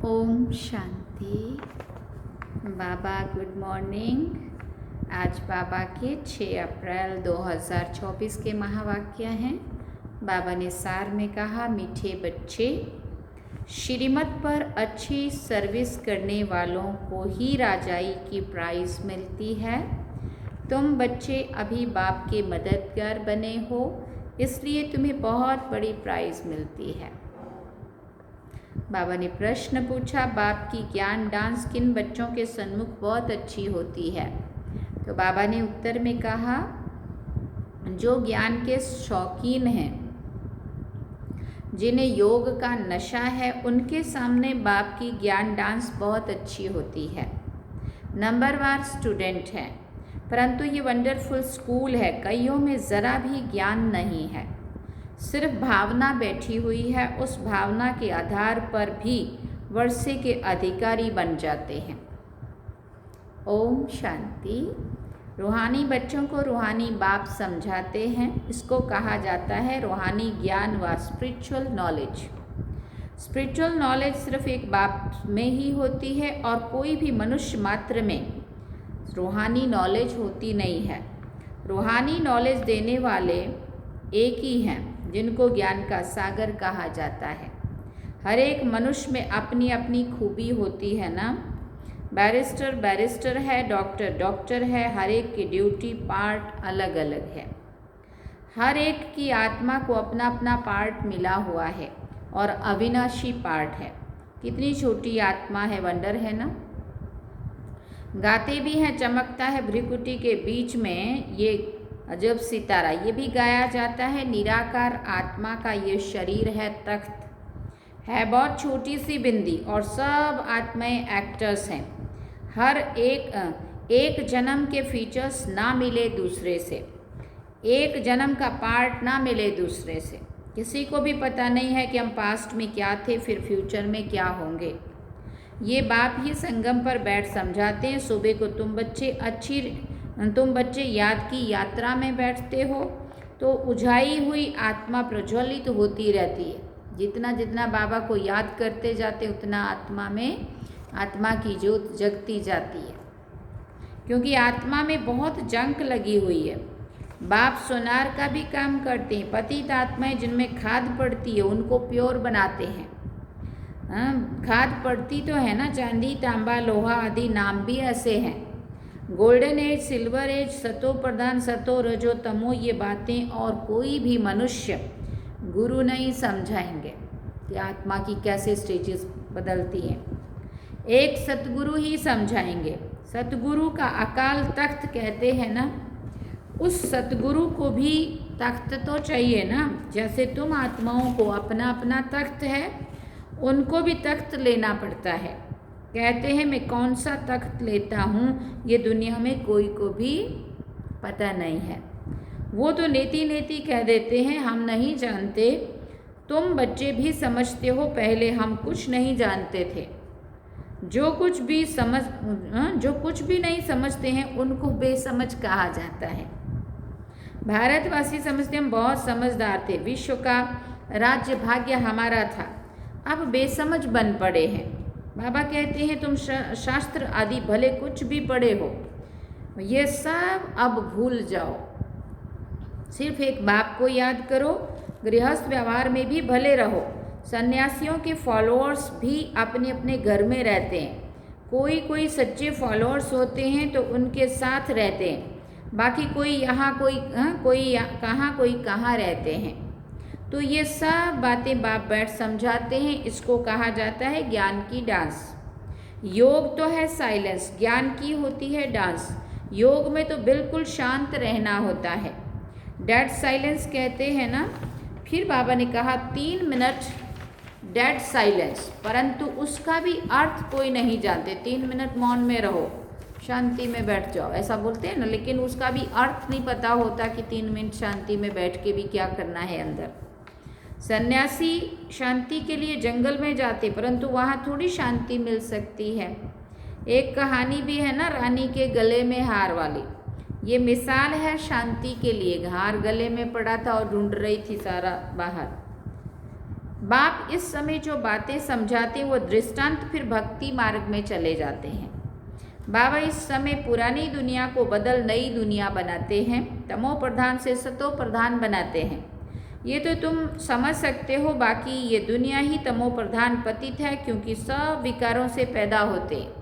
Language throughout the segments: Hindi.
ओम शांति। बाबा गुड मॉर्निंग। आज बाबा के 6 अप्रैल 2024 के महावाक्य हैं। बाबा ने सार में कहा, मीठे बच्चे, श्रीमत पर अच्छी सर्विस करने वालों को ही राजाई की प्राइज़ मिलती है। तुम बच्चे अभी बाप के मददगार बने हो, इसलिए तुम्हें बहुत बड़ी प्राइज़ मिलती है। बाबा ने प्रश्न पूछा, बाप की ज्ञान डांस किन बच्चों के सन्मुख बहुत अच्छी होती है? तो बाबा ने उत्तर में कहा, जो ज्ञान के शौकीन हैं, जिन्हें योग का नशा है, उनके सामने बाप की ज्ञान डांस बहुत अच्छी होती है। नंबरवार स्टूडेंट हैं, परंतु ये वंडरफुल स्कूल है, कईयों में ज़रा भी ज्ञान नहीं है, सिर्फ भावना बैठी हुई है। उस भावना के आधार पर भी वर्षे के अधिकारी बन जाते हैं। ओम शांति। रूहानी बच्चों को रूहानी बाप समझाते हैं। इसको कहा जाता है रूहानी ज्ञान व स्पिरिचुअल नॉलेज। स्पिरिचुअल नॉलेज सिर्फ एक बाप में ही होती है और कोई भी मनुष्य मात्र में रूहानी नॉलेज होती नहीं है। रूहानी नॉलेज देने वाले एक ही हैं, जिनको ज्ञान का सागर कहा जाता है। हर एक मनुष्य में अपनी अपनी खूबी होती है ना। बैरिस्टर बैरिस्टर है, डॉक्टर डॉक्टर है, हर एक की ड्यूटी पार्ट अलग अलग है। हर एक की आत्मा को अपना अपना पार्ट मिला हुआ है और अविनाशी पार्ट है। कितनी छोटी आत्मा है, वंडर है ना। गाते भी हैं, चमकता है भ्रिकुटी के बीच में ये अजब सितारा, ये भी गाया जाता है। निराकार आत्मा का ये शरीर है, तख्त है, बहुत छोटी सी बिंदी, और सब आत्माएं एक्टर्स हैं। हर एक जन्म के फीचर्स ना मिले दूसरे से, एक जन्म का पार्ट ना मिले दूसरे से। किसी को भी पता नहीं है कि हम पास्ट में क्या थे, फिर फ्यूचर में क्या होंगे। ये बाप ही संगम पर बैठ समझाते हैं। सुबह को तुम बच्चे याद की यात्रा में बैठते हो तो उजाई हुई आत्मा प्रज्वलित होती रहती है। जितना जितना बाबा को याद करते जाते उतना आत्मा की ज्योत जगती जाती है, क्योंकि आत्मा में बहुत जंक लगी हुई है। बाप सोनार का भी काम करते हैं। पतित आत्माएं जिनमें खाद पड़ती है उनको प्योर बनाते हैं। खाद पड़ती तो है ना, चांदी तांबा लोहा आदि नाम भी ऐसे हैं। गोल्डन एज, सिल्वर एज, सतो प्रधान, सतो रजो तमो, ये बातें और कोई भी मनुष्य गुरु नहीं समझाएंगे कि आत्मा की कैसे स्टेजेस बदलती हैं। एक सतगुरु ही समझाएंगे। सतगुरु का अकाल तख्त कहते हैं ना, उस सतगुरु को भी तख्त तो चाहिए ना। जैसे तुम आत्माओं को अपना अपना तख्त है, उनको भी तख्त लेना पड़ता है। कहते हैं मैं कौन सा तख्त लेता हूँ ये दुनिया में कोई को भी पता नहीं है। वो तो नेति नेति कह देते हैं हम नहीं जानते। तुम बच्चे भी समझते हो पहले हम कुछ नहीं जानते थे। जो कुछ भी नहीं समझते हैं उनको बेसमझ कहा जाता है। भारतवासी समझते हम बहुत समझदार थे, विश्व का राज्य भाग्य हमारा था, अब बेसमझ बन पड़े हैं। बाबा कहते हैं तुम शास्त्र आदि भले कुछ भी पढ़े हो, ये सब अब भूल जाओ। सिर्फ एक बाप को याद करो। गृहस्थ व्यवहार में भी भले रहो। सन्यासियों के फॉलोअर्स भी अपने अपने घर में रहते हैं। कोई कोई सच्चे फॉलोअर्स होते हैं तो उनके साथ रहते हैं, बाकी कोई यहाँ कोई कहाँ रहते हैं। तो ये सब बातें बाप बैठ समझाते हैं। इसको कहा जाता है ज्ञान की डांस। योग तो है साइलेंस, ज्ञान की होती है डांस। योग में तो बिल्कुल शांत रहना होता है, डेड साइलेंस कहते हैं ना। फिर बाबा ने कहा 3 मिनट डेड साइलेंस, परंतु उसका भी अर्थ कोई नहीं जानते। 3 मिनट मौन में रहो, शांति में बैठ जाओ, ऐसा बोलते हैं ना, लेकिन उसका भी अर्थ नहीं पता होता कि 3 मिनट शांति में बैठ के भी क्या करना है अंदर। सन्यासी शांति के लिए जंगल में जाते, परंतु वहाँ थोड़ी शांति मिल सकती है। एक कहानी भी है ना, रानी के गले में हार वाली। ये मिसाल है शांति के लिए। हार गले में पड़ा था और ढूंढ रही थी सारा बाहर। बाप इस समय जो बातें समझाते हैं वो दृष्टांत फिर भक्ति मार्ग में चले जाते हैं। बाबा इस समय पुरानी दुनिया को बदल नई दुनिया बनाते हैं, तमो प्रधान से सतो प्रधान बनाते हैं। ये तो तुम समझ सकते हो। बाकी ये दुनिया ही तमो प्रधान पतित है, क्योंकि सब विकारों से पैदा होते हैं।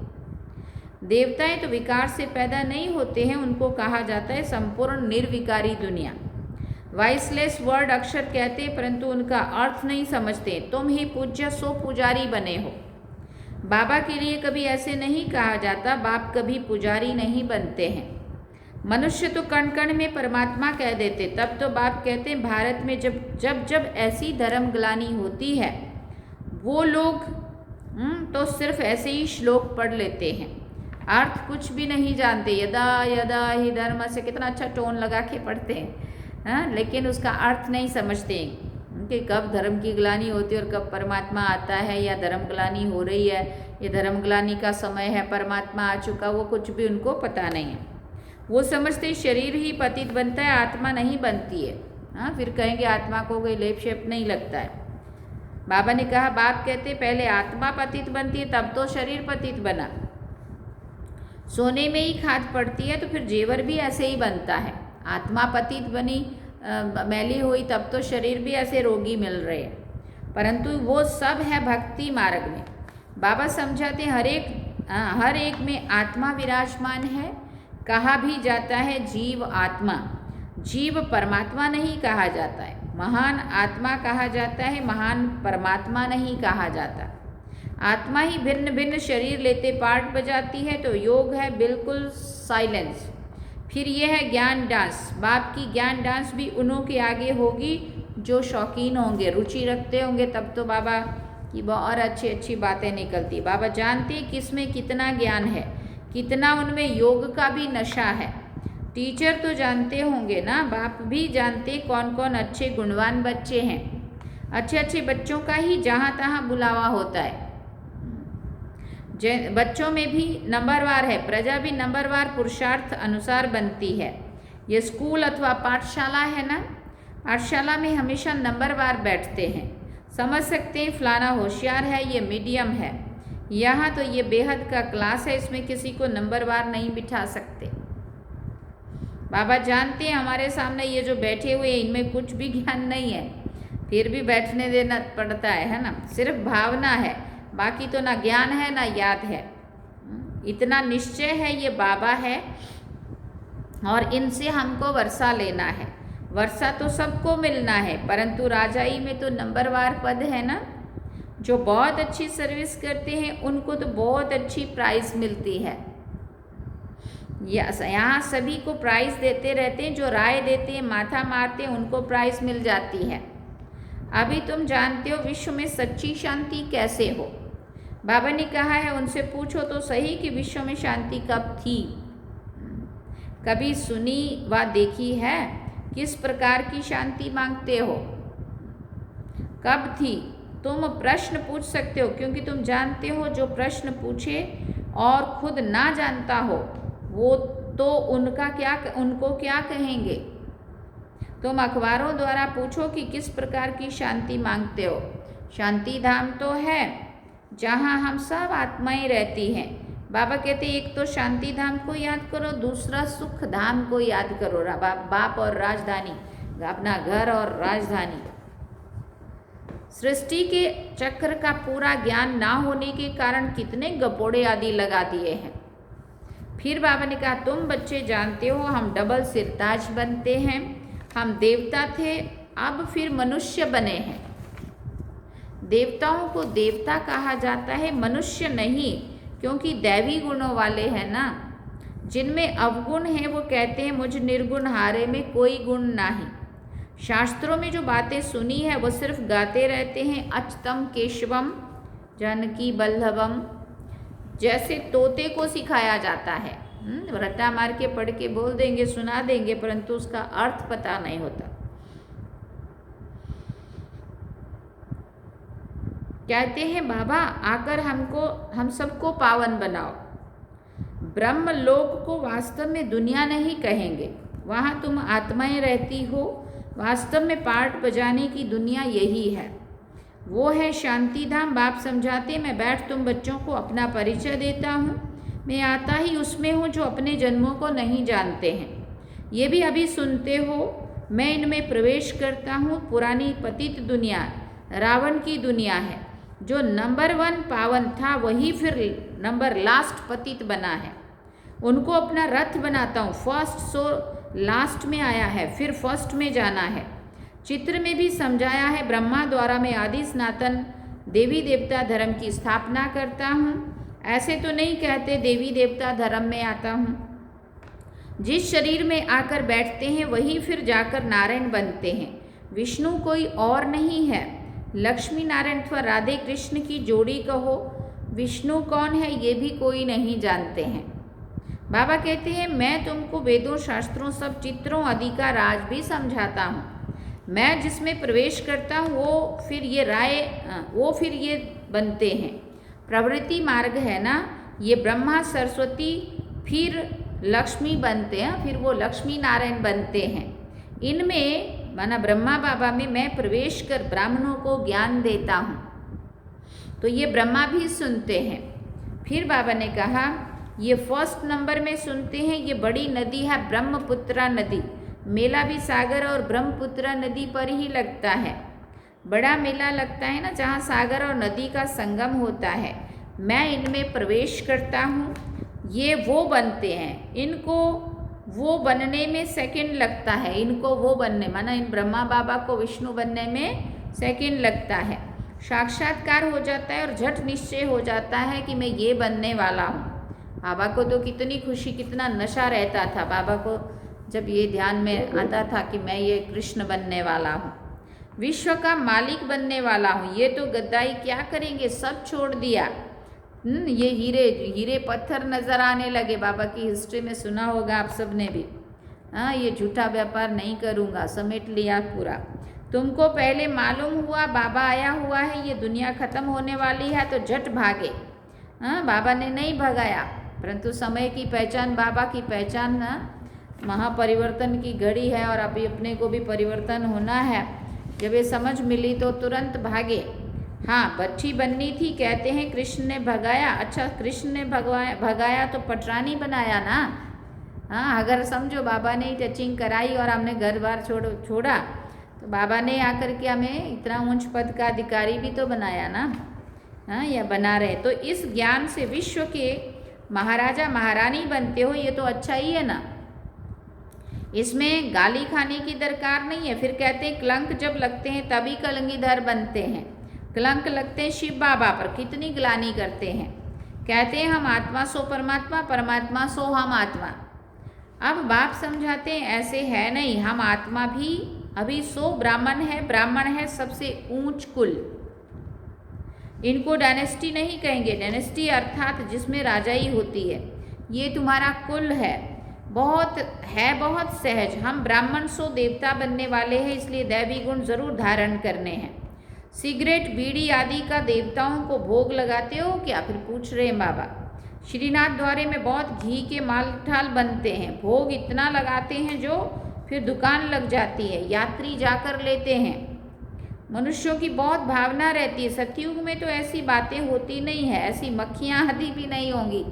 देवताएं तो विकार से पैदा नहीं होते हैं, उनको कहा जाता है संपूर्ण निर्विकारी दुनिया। वाइसलेस वर्ड अक्षर कहते हैं, परंतु उनका अर्थ नहीं समझते। तुम ही पूज्य सो पुजारी बने हो। बाबा के लिए कभी ऐसे नहीं कहा जाता, बाप कभी पुजारी नहीं बनते हैं। मनुष्य तो कण कण में परमात्मा कह देते। तब तो बाप कहते हैं भारत में जब ऐसी धर्म ग्लानि होती है, वो लोग तो सिर्फ ऐसे ही श्लोक पढ़ लेते हैं, अर्थ कुछ भी नहीं जानते। यदा यदा ही धर्म से कितना अच्छा टोन लगा के पढ़ते हैं, लेकिन उसका अर्थ नहीं समझते कि कब धर्म की ग्लानि होती है और कब परमात्मा आता है, या धर्म ग्लानि हो रही है, ये धर्म ग्लानि का समय है, परमात्मा आ चुका, वो कुछ भी उनको पता नहीं है। वो समझते शरीर ही पतित बनता है, आत्मा नहीं बनती है। फिर कहेंगे आत्मा को कोई लेप शेप नहीं लगता है। बाबा ने कहा, बाप कहते पहले आत्मा पतित बनती है तब तो शरीर पतित बना। सोने में ही खाद पड़ती है तो फिर जेवर भी ऐसे ही बनता है। आत्मा पतित बनी, मैली हुई, तब तो शरीर भी ऐसे रोगी मिल रहे हैं, परंतु वो सब है भक्ति मार्ग में। बाबा समझाते हर एक में आत्मा विराजमान है। कहा भी जाता है जीव आत्मा, जीव परमात्मा नहीं कहा जाता है। महान आत्मा कहा जाता है, महान परमात्मा नहीं कहा जाता। आत्मा ही भिन्न भिन्न शरीर लेते पार्ट बजाती है, तो योग है बिल्कुल साइलेंस। फिर यह है ज्ञान डांस। बाप की ज्ञान डांस भी उन्हों के आगे होगी जो शौकीन होंगे, रुचि रखते होंगे, तब तो बाबा की बहुत अच्छी अच्छी बातें निकलती। बाबा जानते हैं किसमें कितना ज्ञान है, कितना उनमें योग का भी नशा है। टीचर तो जानते होंगे ना, बाप भी जानते कौन कौन अच्छे गुणवान बच्चे हैं। अच्छे अच्छे बच्चों का ही जहाँ तहाँ बुलावा होता है। बच्चों में भी नंबरवार है, प्रजा भी नंबरवार पुरुषार्थ अनुसार बनती है। ये स्कूल अथवा पाठशाला है ना, पाठशाला में हमेशा नंबरवार बैठते हैं। समझ सकते हैं फलाना होशियार है, ये मीडियम है। यहाँ तो ये बेहद का क्लास है, इसमें किसी को नंबरवार नहीं बिठा सकते। बाबा जानते हैं हमारे सामने ये जो बैठे हुए इनमें कुछ भी ज्ञान नहीं है, फिर भी बैठने देना पड़ता है ना। सिर्फ भावना है, बाकी तो ना ज्ञान है ना याद है। इतना निश्चय है ये बाबा है और इनसे हमको वर्षा लेना है। वर्षा तो सबको मिलना है, परंतु राजाई में तो नंबरवार पद है ना। जो बहुत अच्छी सर्विस करते हैं उनको तो बहुत अच्छी प्राइज़ मिलती है। यहाँ सभी को प्राइज़ देते रहते हैं, जो राय देते हैं, माथा मारते हैं, उनको प्राइज़ मिल जाती है। अभी तुम जानते हो विश्व में सच्ची शांति कैसे हो। बाबा ने कहा है उनसे पूछो तो सही कि विश्व में शांति कब थी। कभी सुनी व देखी है? किस प्रकार की शांति मांगते हो? कब थी? तुम प्रश्न पूछ सकते हो, क्योंकि तुम जानते हो जो प्रश्न पूछे और खुद ना जानता हो वो तो उनको क्या कहेंगे। तुम अखबारों द्वारा पूछो कि किस प्रकार की शांति मांगते हो। शांति धाम तो है जहाँ हम सब आत्माएं रहती हैं। बाबा कहते एक तो शांति धाम को याद करो, दूसरा सुख धाम को याद करो। बाप और राजधानी, अपना घर और राजधानी। सृष्टि के चक्र का पूरा ज्ञान ना होने के कारण कितने गपोड़े आदि लगा दिए हैं। फिर बाबा ने कहा तुम बच्चे जानते हो हम डबल सिरताज बनते हैं। हम देवता थे, अब फिर मनुष्य बने हैं। देवताओं को देवता कहा जाता है, मनुष्य नहीं, क्योंकि दैवी गुणों वाले हैं ना। जिनमें अवगुण है वो कहते हैं मुझ निर्गुण हारे में कोई गुण नहीं। शास्त्रों में जो बातें सुनी है वो सिर्फ गाते रहते हैं, अच्युतम केशवम जानकी बल्लभम, जैसे तोते को सिखाया जाता है। रट्टा मार के पढ़ के बोल देंगे, सुना देंगे, परंतु उसका अर्थ पता नहीं होता। कहते हैं बाबा आकर हम सबको पावन बनाओ। ब्रह्म लोक को वास्तव में दुनिया नहीं कहेंगे, वहाँ तुम आत्माएं रहती हो। वास्तव में पार्ट बजाने की दुनिया यही है, वो है शांति धाम। बाप समझाते मैं बैठ तुम बच्चों को अपना परिचय देता हूँ। मैं आता ही उसमें हूँ जो अपने जन्मों को नहीं जानते हैं। ये भी अभी सुनते हो, मैं इनमें प्रवेश करता हूँ। पुरानी पतित दुनिया रावण की दुनिया है। जो नंबर 1 पावन था वही फिर नंबर लास्ट पतित बना है। उनको अपना रथ बनाता हूँ। फर्स्ट सो लास्ट में आया है, फिर फर्स्ट में जाना है। चित्र में भी समझाया है ब्रह्मा द्वारा मैं आदि सनातन देवी देवता धर्म की स्थापना करता हूँ। ऐसे तो नहीं कहते देवी देवता धर्म में आता हूँ। जिस शरीर में आकर बैठते हैं वही फिर जाकर नारायण बनते हैं। विष्णु कोई और नहीं है, लक्ष्मी नारायण अथवा राधे कृष्ण की जोड़ी कहो। विष्णु कौन है ये भी कोई नहीं जानते हैं। बाबा कहते हैं मैं तुमको वेदों शास्त्रों सब चित्रों आदि का राज भी समझाता हूँ। मैं जिसमें प्रवेश करता हूँ वो फिर ये बनते हैं। प्रवृत्ति मार्ग है ना, ये ब्रह्मा सरस्वती फिर लक्ष्मी बनते हैं, फिर वो लक्ष्मी नारायण बनते हैं। इनमें माना ब्रह्मा बाबा में मैं प्रवेश कर ब्राह्मणों को ज्ञान देता हूँ, तो ये ब्रह्मा भी सुनते हैं। फिर बाबा ने कहा ये फर्स्ट नंबर में सुनते हैं। ये बड़ी नदी है ब्रह्मपुत्रा नदी। मेला भी सागर और ब्रह्मपुत्रा नदी पर ही लगता है। बड़ा मेला लगता है ना, जहाँ सागर और नदी का संगम होता है। मैं इनमें प्रवेश करता हूँ, ये वो बनते हैं। इनको वो बनने में सेकंड लगता है, इनको वो बनने माना इन ब्रह्मा बाबा को विष्णु बनने में सेकंड लगता है। साक्षात्कार हो जाता है और झट निश्चय हो जाता है कि मैं ये बनने वाला हूँ। बाबा को तो कितनी खुशी, कितना नशा रहता था बाबा को जब ये ध्यान में आता था कि मैं ये कृष्ण बनने वाला हूँ, विश्व का मालिक बनने वाला हूँ। ये तो गद्दाई क्या करेंगे, सब छोड़ दिया। ये हीरे पत्थर नज़र आने लगे। बाबा की हिस्ट्री में सुना होगा आप सब ने भी। हाँ, ये झूठा व्यापार नहीं करूँगा, समेट लिया पूरा। तुमको पहले मालूम हुआ बाबा आया हुआ है, ये दुनिया ख़त्म होने वाली है, तो झट भागे। हाँ, बाबा ने नहीं भगाया, परंतु समय की पहचान, बाबा की पहचान ना, महापरिवर्तन की घड़ी है और अभी अपने को भी परिवर्तन होना है। जब ये समझ मिली तो तुरंत भागे। हाँ, बच्ची बननी थी, कहते हैं कृष्ण ने भगाया। अच्छा, कृष्ण ने भगाया तो पटरानी बनाया ना। हाँ, अगर समझो बाबा ने टचिंग कराई और हमने घर बार छोड़ा तो बाबा ने आकर के हमें इतना ऊंच पद का अधिकारी भी तो बनाया ना। हाँ, या बना रहे। तो इस ज्ञान से विश्व के महाराजा महारानी बनते हो, ये तो अच्छा ही है ना। इसमें गाली खाने की दरकार नहीं है। फिर कहते हैं कलंक जब लगते हैं तभी कलंगीधर बनते हैं। कलंक लगते हैं शिव बाबा पर, कितनी ग्लानि करते हैं। कहते हैं हम आत्मा सो परमात्मा, परमात्मा सो हम आत्मा। अब बाप समझाते हैं ऐसे है नहीं, हम आत्मा भी अभी सो ब्राह्मण है। ब्राह्मण है सबसे ऊंच कुल। इनको डायनेस्टी नहीं कहेंगे, डायनेस्टी अर्थात जिसमें राजाई होती है। ये तुम्हारा कुल है, बहुत सहज। हम ब्राह्मण सो देवता बनने वाले हैं, इसलिए दैवी गुण जरूर धारण करने हैं। सिगरेट बीड़ी आदि का देवताओं को भोग लगाते हो क्या, फिर पूछ रहे हैं बाबा। श्रीनाथ द्वारे में बहुत घी के मालठाल बनते हैं, भोग इतना लगाते हैं जो फिर दुकान लग जाती है, यात्री जाकर लेते हैं। मनुष्यों की बहुत भावना रहती है। सतयुग में तो ऐसी बातें होती नहीं है, ऐसी मक्खियाँ आदि भी नहीं होंगी।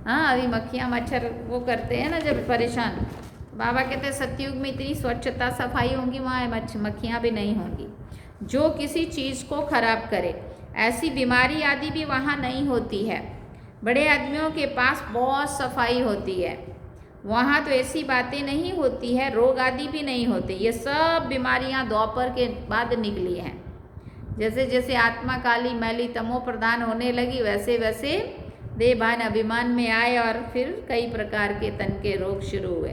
हाँ, अभी मक्खियाँ मच्छर वो करते हैं ना जब परेशान। बाबा कहते हैं सतयुग में इतनी स्वच्छता सफाई होंगी, वहाँ मक्खियाँ भी नहीं होंगी जो किसी चीज़ को खराब करे। ऐसी बीमारी आदि भी वहाँ नहीं होती है। बड़े आदमियों के पास बहुत सफाई होती है, वहाँ तो ऐसी बातें नहीं होती है, रोग आदि भी नहीं होते। ये सब बीमारियाँ द्वापर के बाद निकली हैं। जैसे जैसे आत्मा काली मैली तमो प्रधान होने लगी, वैसे वैसे देहभान अभिमान में आए और फिर कई प्रकार के तन के रोग शुरू हुए।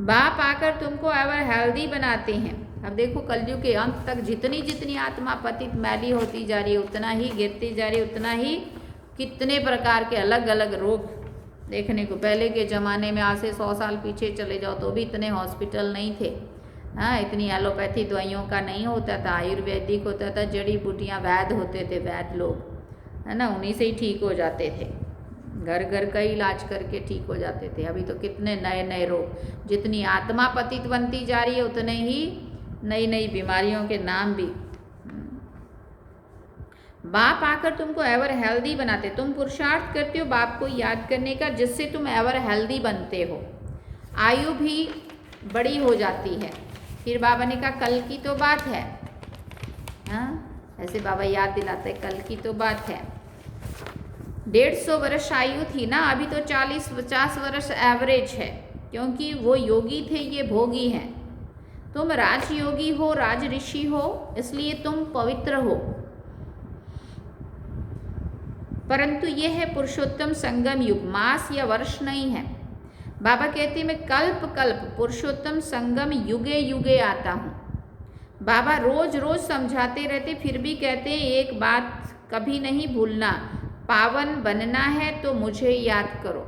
बाप आकर तुमको एवर हेल्दी बनाते हैं। अब देखो कलयुग के अंत तक जितनी जितनी आत्मा पतित मैली होती जा रही है, उतना ही गिरती जा रही है, उतना ही कितने प्रकार के अलग अलग रोग देखने को। पहले के ज़माने में आज से 100 साल पीछे चले जाओ तो भी इतने हॉस्पिटल नहीं थे। हाँ, इतनी एलोपैथी दवाइयों का नहीं होता था, आयुर्वेदिक होता था, जड़ी बूटियाँ वैद्य होते थे, वैद्य लोग, है ना, उन्हीं से ही ठीक हो जाते थे। घर घर का इलाज करके ठीक हो जाते थे। अभी तो कितने नए नए रोग। जितनी आत्मा पतित बनती जा रही है उतने ही नई नई बीमारियों के नाम भी। बाप आकर तुमको एवर हेल्दी बनाते। तुम पुरुषार्थ करते हो बाप को याद करने का, जिससे तुम एवर हेल्दी बनते हो। आयु भी बड़ी हो जाती है। फिर बाबा ने कहा कल की तो बात है। हाँ, ऐसे बाबा याद दिलाते कल की तो बात है। 150 वर्ष आयु थी ना, अभी तो 40-50 वर्ष एवरेज है, क्योंकि वो योगी थे, ये भोगी हैं। तुम राजयोगी हो, राज ऋषि हो, इसलिए तुम पवित्र हो। परंतु ये है पुरुषोत्तम संगम युग, मास या वर्ष नहीं है। बाबा कहते मैं कल्प कल्प पुरुषोत्तम संगम युगे युगे आता हूँ। बाबा रोज रोज समझाते रहते, फिर भी कहते एक बात कभी नहीं भूलना, पावन बनना है तो मुझे याद करो।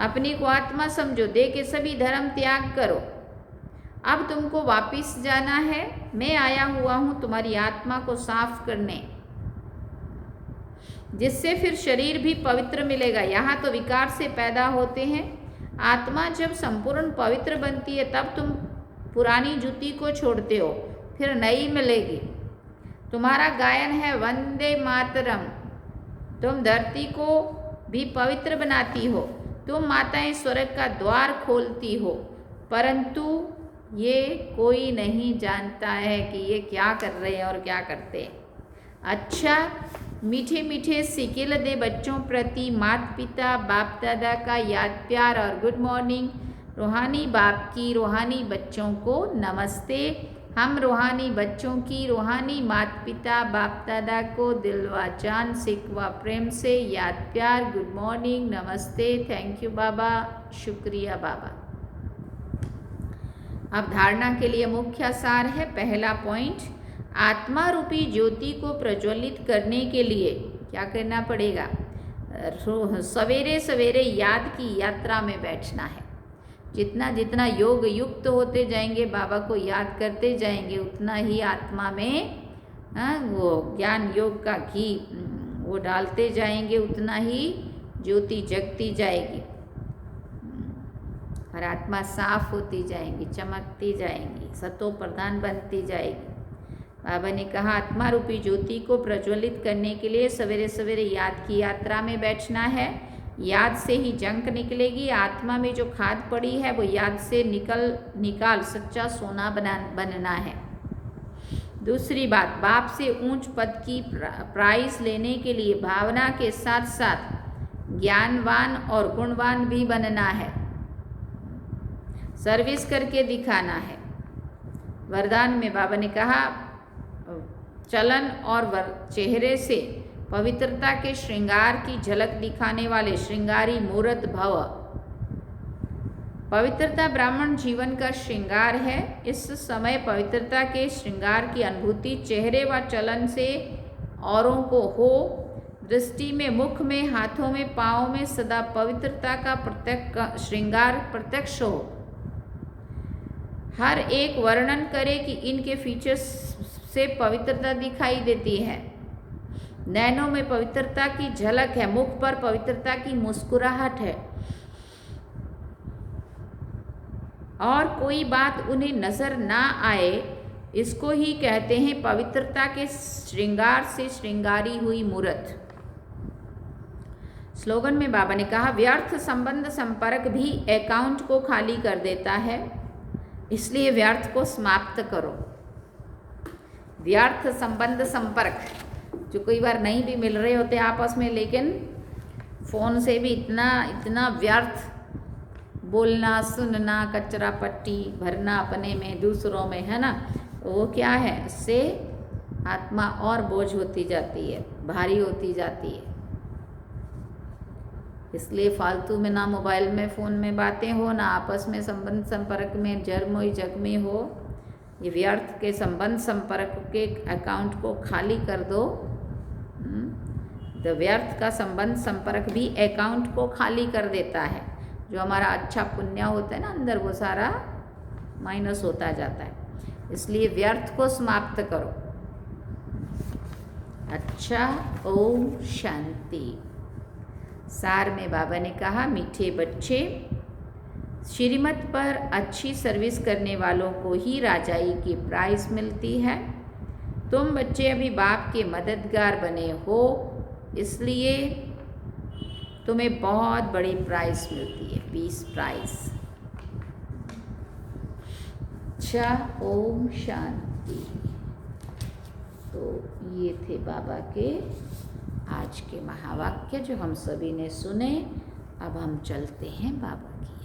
अपनी को आत्मा समझो, दे के सभी धर्म त्याग करो। अब तुमको वापिस जाना है, मैं आया हुआ हूँ तुम्हारी आत्मा को साफ करने, जिससे फिर शरीर भी पवित्र मिलेगा। यहाँ तो विकार से पैदा होते हैं। आत्मा जब संपूर्ण पवित्र बनती है तब तुम पुरानी जूती को छोड़ते हो, फिर नई मिलेगी। तुम्हारा गायन है वंदे मातरम। तुम धरती को भी पवित्र बनाती हो, तुम माताएं स्वर्ग का द्वार खोलती हो, परंतु ये कोई नहीं जानता है कि ये क्या कर रहे हैं और क्या करते हैं। अच्छा, मीठे मीठे सिकिल दे बच्चों प्रति माता पिता बाप दादा का याद प्यार और गुड मॉर्निंग। रूहानी बाप की रूहानी बच्चों को नमस्ते। हम रूहानी बच्चों की रूहानी माता पिता बाप दादा को दिलवा जान सिकवा प्रेम से याद प्यार, गुड मॉर्निंग, नमस्ते, थैंक यू बाबा, शुक्रिया बाबा। अब धारणा के लिए मुख्य सार है। पहला पॉइंट, आत्मा रूपी ज्योति को प्रज्वलित करने के लिए क्या करना पड़ेगा? सवेरे सवेरे याद की यात्रा में बैठना है। जितना जितना योग युक्त होते जाएंगे, बाबा को याद करते जाएंगे, उतना ही आत्मा में वो ज्ञान योग का घी वो डालते जाएंगे, उतना ही ज्योति जगती जाएगी और आत्मा साफ होती जाएगी, चमकती जाएगी, सतो प्रधान बनती जाएगी। बाबा ने कहा आत्मा रूपी ज्योति को प्रज्वलित करने के लिए सवेरे सवेरे याद की यात्रा में बैठना है। याद से ही जंक निकलेगी। आत्मा में जो खाद पड़ी है वो याद से निकाल सच्चा सोना बनना है। दूसरी बात, बाप से ऊंच पद की प्राइज लेने के लिए भावना के साथ साथ ज्ञानवान और गुणवान भी बनना है। सर्विस करके दिखाना है। वरदान में बाबा ने कहा चलन और चेहरे से पवित्रता के श्रृंगार की झलक दिखाने वाले श्रृंगारी मूर्त भव। पवित्रता ब्राह्मण जीवन का श्रृंगार है। इस समय पवित्रता के श्रृंगार की अनुभूति चेहरे व चलन से औरों को हो। दृष्टि में, मुख में, हाथों में, पाँव में सदा पवित्रता का प्रत्यक्ष श्रृंगार प्रत्यक्ष हो। हर एक वर्णन करे कि इनके फीचर्स से पवित्रता दिखाई देती है। नैनों में पवित्रता की झलक है। मुख पर पवित्रता की मुस्कुराहट है और कोई बात उन्हें नजर ना आए, इसको ही कहते हैं पवित्रता के श्रृंगार से श्रृंगारी हुई मूर्त। स्लोगन में बाबा ने कहा व्यर्थ संबंध संपर्क भी अकाउंट को खाली कर देता है, इसलिए व्यर्थ को समाप्त करो। व्यर्थ संबंध संपर्क जो कई बार नहीं भी मिल रहे होते आपस में, लेकिन फ़ोन से भी इतना व्यर्थ बोलना, सुनना, कचरा पट्टी भरना अपने में, दूसरों में, है ना, वो क्या है, इससे आत्मा और बोझ होती जाती है, भारी होती जाती है। इसलिए फालतू में ना मोबाइल में, फ़ोन में बातें हो, ना आपस में संबंध संपर्क में जरमोई जगमी हो। ये व्यर्थ के संबंध संपर्क के अकाउंट को खाली कर दो। तो व्यर्थ का संबंध संपर्क भी अकाउंट को खाली कर देता है। जो हमारा अच्छा पुण्य होता है ना अंदर, वो सारा माइनस होता जाता है। इसलिए व्यर्थ को समाप्त करो। अच्छा, ओम शांति। सार में बाबा ने कहा मीठे बच्चे, श्रीमत पर अच्छी सर्विस करने वालों को ही राजाई की प्राइज मिलती है। तुम बच्चे अभी बाप के मददगार बने हो, इसलिए तुम्हें बहुत बड़ी प्राइज मिलती है, पीस प्राइज। अच्छा, ओम शांति। तो ये थे बाबा के आज के महावाक्य जो हम सभी ने सुने। अब हम चलते हैं बाबा की